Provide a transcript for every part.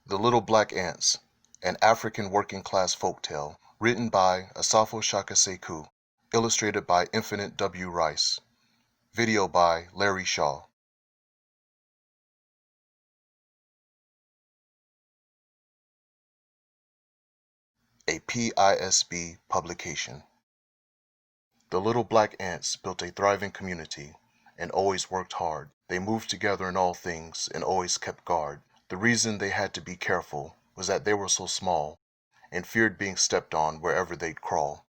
The Little Black Ants, an African working-class folktale, written by Asafo Shaka Sekou, illustrated by Infinite W. Rice, video by Larry Shaw. A PISB publication. The Little Black Ants built a thriving community and always worked hard. They moved together in all things and always kept guard. The reason they had to be careful was that they were so small and feared being stepped on wherever they'd crawl.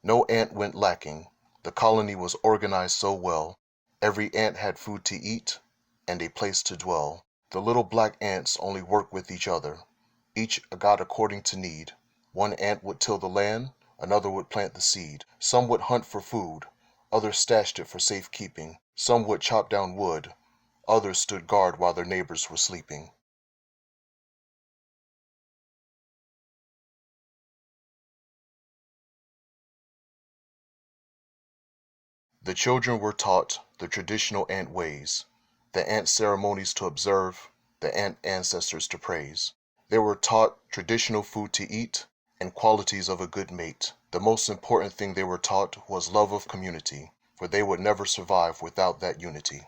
No ant went lacking. The colony was organized so well. Every ant had food to eat and a place to dwell. The little black ants only worked with each other, each got according to need. One ant would till the land, another would plant the seed. Some would hunt for food, others stashed it for safekeeping. Some would chop down wood, others stood guard while their neighbors were sleeping. The children were taught the traditional ant ways, the ant ceremonies to observe, the ant ancestors to praise. They were taught traditional food to eat and qualities of a good mate. The most important thing they were taught was love of community, for they would never survive without that unity.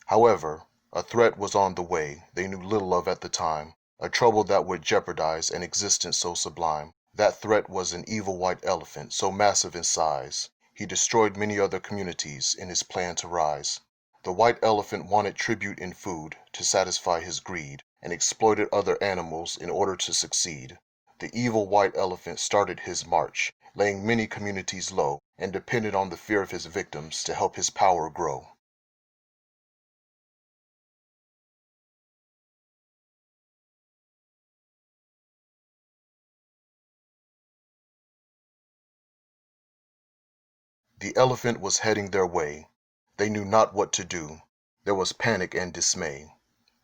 However, a threat was on the way they knew little of at the time, a trouble that would jeopardize an existence so sublime. That threat was an evil white elephant so massive in size. He destroyed many other communities in his plan to rise. The white elephant wanted tribute in food to satisfy his greed and exploited other animals in order to succeed. The evil white elephant started his march, laying many communities low, and depended on the fear of his victims to help his power grow. The elephant was heading their way. They knew not what to do. There was panic and dismay.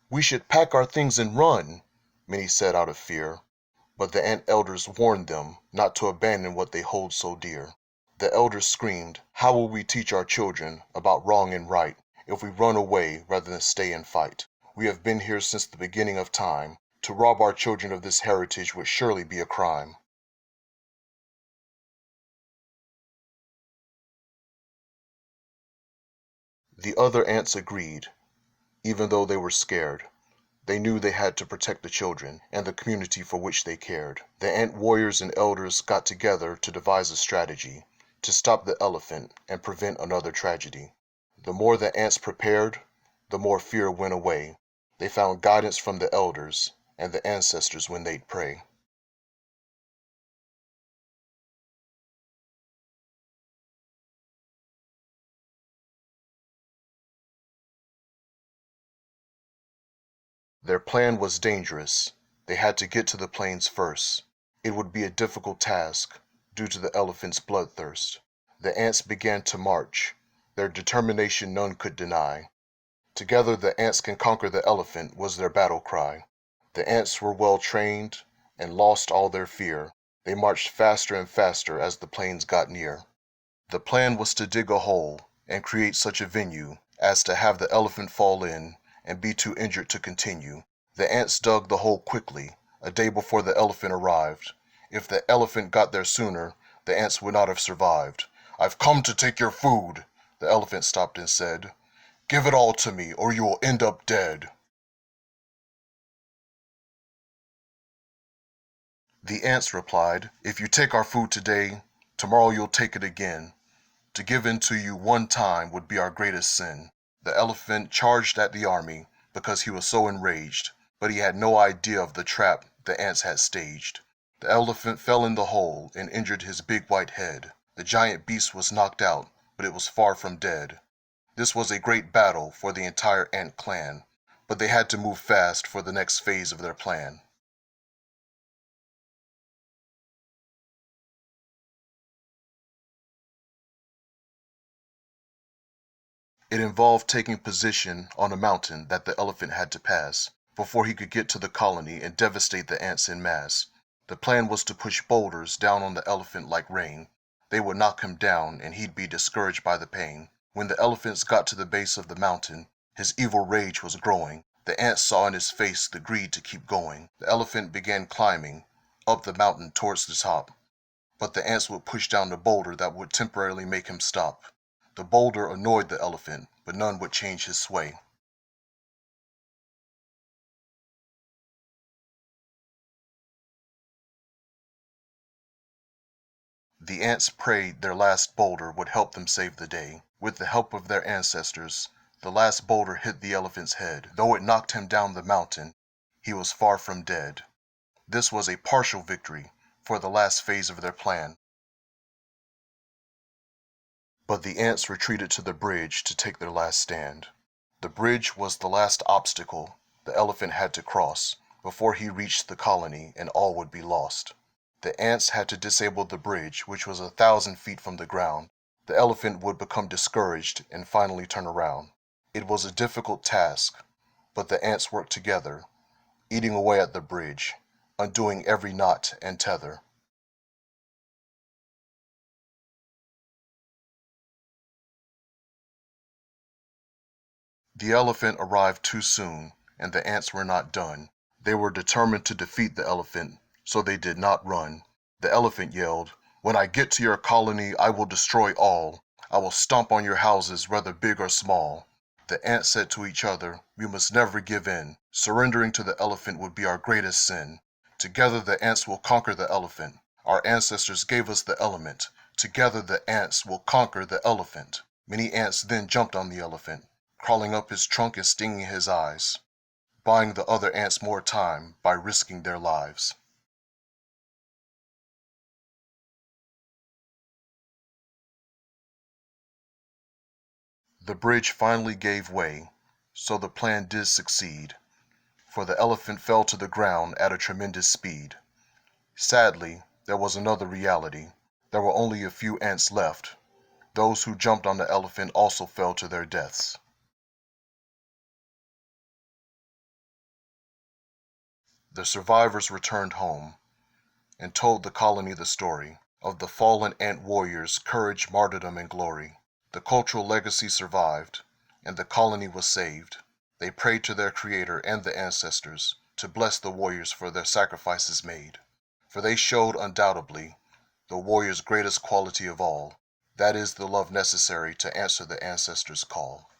"We should pack our things and run," many said out of fear. But the ant elders warned them not to abandon what they hold so dear. The elders screamed, "How will we teach our children about wrong and right if we run away rather than stay and fight? We have been here since the beginning of time. To rob our children of this heritage would surely be a crime." The other ants agreed, even though they were scared. They knew they had to protect the children and the community for which they cared. The ant warriors and elders got together to devise a strategy to stop the elephant and prevent another tragedy. The more the ants prepared, the more fear went away. They found guidance from the elders and the ancestors when they'd pray. Their plan was dangerous. They had to get to the plains first. It would be a difficult task, due to the elephant's bloodthirst. The ants began to march. Their determination none could deny. "Together the ants can conquer the elephant," was their battle cry. The ants were well trained and lost all their fear. They marched faster and faster as the plains got near. The plan was to dig a hole and create such a venue as to have the elephant fall in and be too injured to continue. The ants dug the hole quickly, a day before the elephant arrived. If the elephant got there sooner, the ants would not have survived. "I've come to take your food," the elephant stopped and said. "Give it all to me, or you will end up dead." The ants replied, "If you take our food today, tomorrow you'll take it again. To give in to you one time would be our greatest sin." The elephant charged at the army because he was so enraged, but he had no idea of the trap the ants had staged. The elephant fell in the hole and injured his big white head. The giant beast was knocked out, but it was far from dead. This was a great battle for the entire ant clan, but they had to move fast for the next phase of their plan. It involved taking position on a mountain that the elephant had to pass. before he could get to the colony and devastate the ants en masse. The plan was to push boulders down on the elephant like rain. They would knock him down and he'd be discouraged by the pain. When the elephants got to the base of the mountain, his evil rage was growing. The ants saw in his face the greed to keep going. The elephant began climbing up the mountain towards the top. But the ants would push down the boulder that would temporarily make him stop. The boulder annoyed the elephant, but none would change his sway. The ants prayed their last boulder would help them save the day. With the help of their ancestors, the last boulder hit the elephant's head. Though it knocked him down the mountain, he was far from dead. This was a partial victory for the last phase of their plan. But the ants retreated to the bridge to take their last stand. The bridge was the last obstacle the elephant had to cross before he reached the colony, and all would be lost. The ants had to disable the bridge, which was 1,000 feet from the ground. The elephant would become discouraged and finally turn around. It was a difficult task, but the ants worked together, eating away at the bridge, undoing every knot and tether. The elephant arrived too soon, and the ants were not done. They were determined to defeat the elephant, so they did not run. The elephant yelled, "When I get to your colony, I will destroy all. I will stomp on your houses, whether big or small." The ants said to each other, "We must never give in. Surrendering to the elephant would be our greatest sin. Together the ants will conquer the elephant. Our ancestors gave us the element. Together the ants will conquer the elephant." Many ants then jumped on the elephant, crawling up his trunk and stinging his eyes, buying the other ants more time by risking their lives. The bridge finally gave way, so the plan did succeed, for the elephant fell to the ground at a tremendous speed. Sadly, there was another reality. There were only a few ants left. Those who jumped on the elephant also fell to their deaths. The survivors returned home and told the colony the story of the fallen ant warriors' courage, martyrdom, and glory. The cultural legacy survived, and the colony was saved. They prayed to their creator and the ancestors to bless the warriors for their sacrifices made, for they showed undoubtedly the warrior's greatest quality of all, that is the love necessary to answer the ancestors' call.